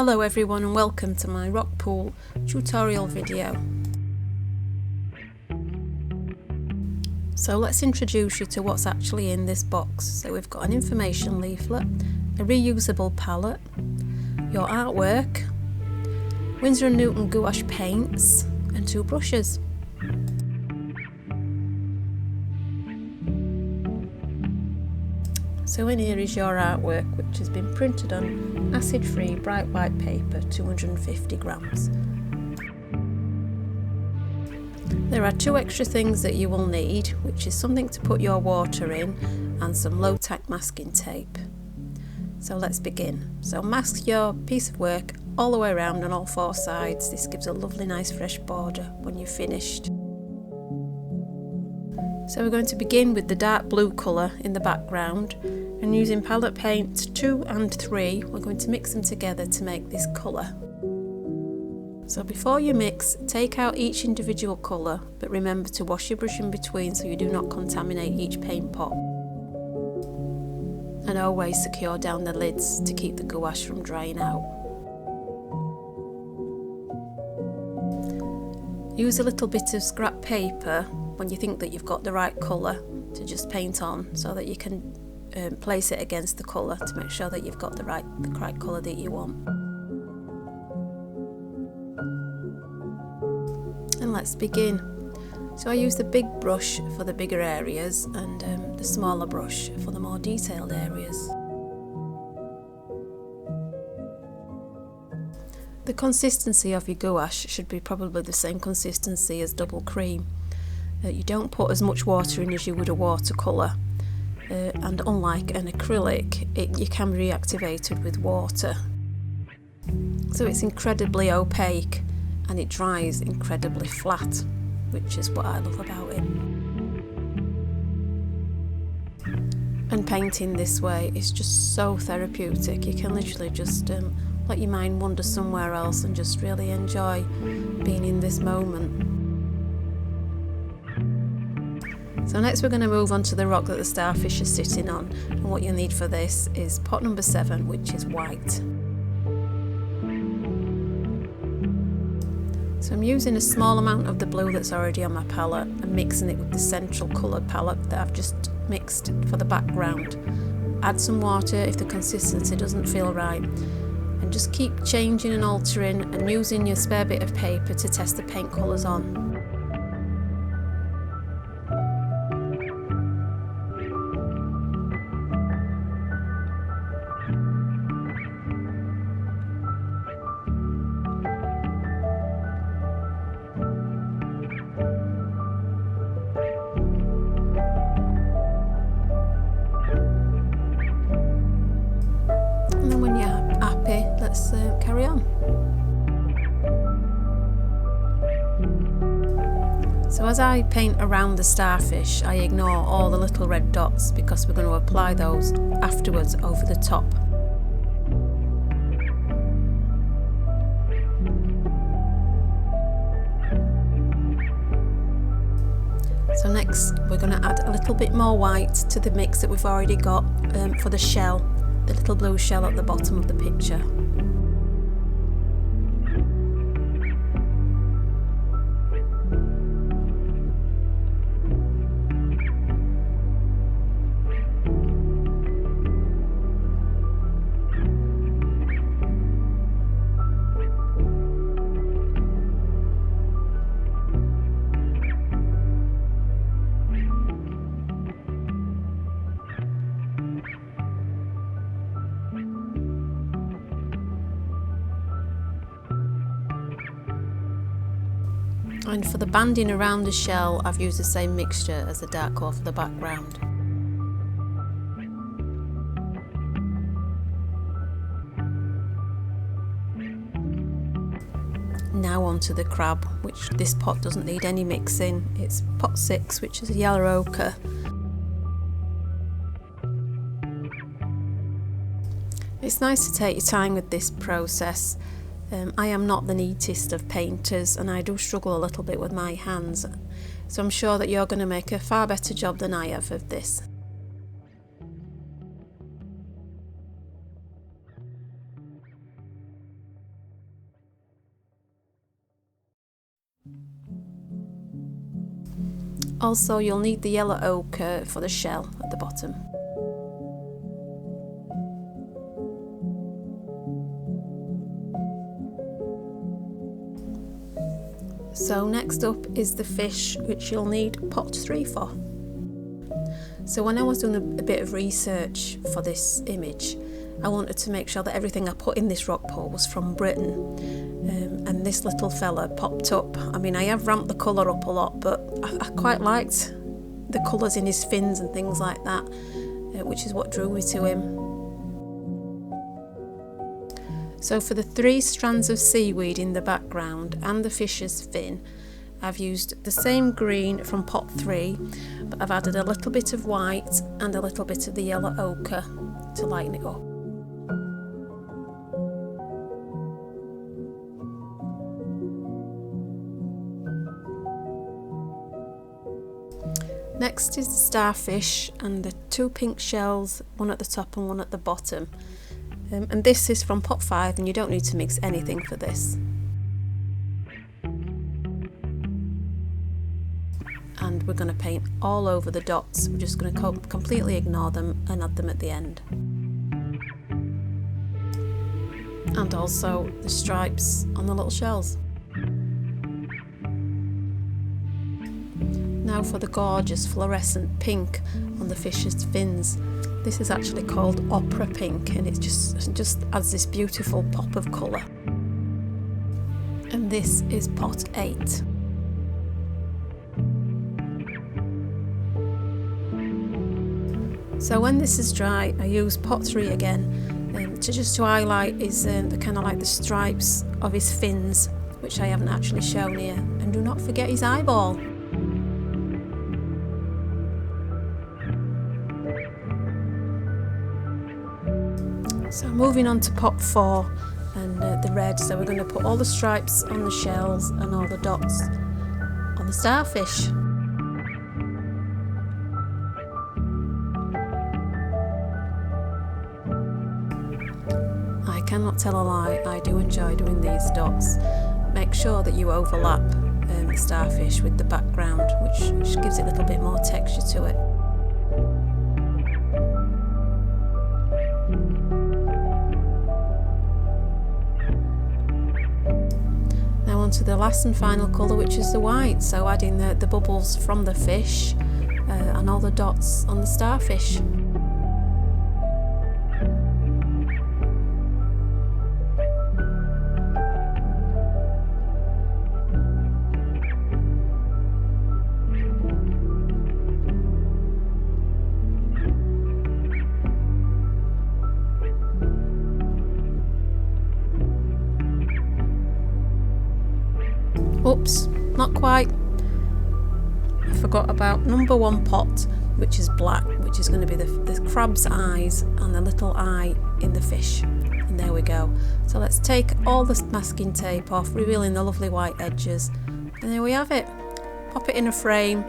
Hello everyone and welcome to my rock pool tutorial video. So let's introduce you to what's actually in this box. So we've got an information leaflet, a reusable palette, your artwork, Winsor & Newton gouache paints and 2 brushes. So in here is your artwork, which has been printed on acid-free bright white paper, 250 grams. There are 2 extra things that you will need, which is something to put your water in and some low-tack masking tape. So let's begin. So mask your piece of work all the way around on all 4 sides. This gives a lovely nice fresh border when you're finished. So we're going to begin with the dark blue colour in the background, and using palette paint 2 and 3 we're going to mix them together to make this colour. So before you mix, take out each individual colour, but remember to wash your brush in between so you do not contaminate each paint pot. And always secure down the lids to keep the gouache from drying out. Use a little bit of scrap paper when you think that you've got the right colour to just paint on, so that you can place it against the colour to make sure that you've got the right colour that you want. And let's begin. So I use the big brush for the bigger areas and the smaller brush for the more detailed areas. The consistency of your gouache should be probably the same consistency as double cream. You don't put as much water in as you would a watercolour, and unlike an acrylic, you can be reactivated with water. So it's incredibly opaque and it dries incredibly flat, which is what I love about it. And painting this way is just so therapeutic. You can literally just let your mind wander somewhere else and just really enjoy being in this moment. So next we're going to move on to the rock that the starfish is sitting on, and what you'll need for this is pot number 7, which is white. So I'm using a small amount of the blue that's already on my palette and mixing it with the central coloured palette that I've just mixed for the background. Add some water if the consistency doesn't feel right, and just keep changing and altering and using your spare bit of paper to test the paint colours on. And then when you're happy, let's carry on. So as I paint around the starfish, I ignore all the little red dots because we're going to apply those afterwards over the top. So next we're going to add a little bit more white to the mix that we've already got for the shell, the little blue shell at the bottom of the picture. And for the banding around the shell, I've used the same mixture as the dark colour for the background. Now onto the crab, which this pot doesn't need any mixing. It's pot 6, which is a yellow ochre. It's nice to take your time with this process. I am not the neatest of painters and I do struggle a little bit with my hands, so I'm sure that you're going to make a far better job than I have of this. Also, you'll need the yellow ochre for the shell at the bottom. So next up is the fish, which you'll need pot 3 for. So when I was doing a bit of research for this image, I wanted to make sure that everything I put in this rock pot was from Britain, and this little fella popped up. I mean, I have ramped the colour up a lot, but I quite liked the colours in his fins and things like that, which is what drew me to him. So for the 3 strands of seaweed in the background and the fish's fin, I've used the same green from pot 3, but I've added a little bit of white and a little bit of the yellow ochre to lighten it up. Next is the starfish and the 2 pink shells, one at the top and one at the bottom. And this is from pot 5, and you don't need to mix anything for this. And we're going to paint all over the dots. We're just going to completely ignore them and add them at the end. And also the stripes on the little shells. Now for the gorgeous fluorescent pink on the fish's fins. This is actually called opera pink, and it just adds this beautiful pop of colour. And this is pot 8. So when this is dry, I use pot 3 again to highlight is the kind of like the stripes of his fins, which I haven't actually shown here. And do not forget his eyeball. So moving on to pot 4 and the red, so we're going to put all the stripes on the shells and all the dots on the starfish. I cannot tell a lie, I do enjoy doing these dots. Make sure that you overlap the starfish with the background, which gives it a little bit more texture to it. To the last and final colour, which is the white, so adding the bubbles from the fish and all the dots on the starfish. Oops, not quite. I forgot about number 1 pot, which is black, which is going to be the crab's eyes and the little eye in the fish. And there we go. So let's take all the masking tape off, revealing the lovely white edges. And there we have it. Pop it in a frame.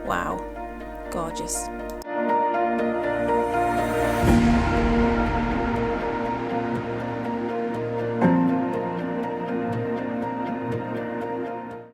Wow, gorgeous.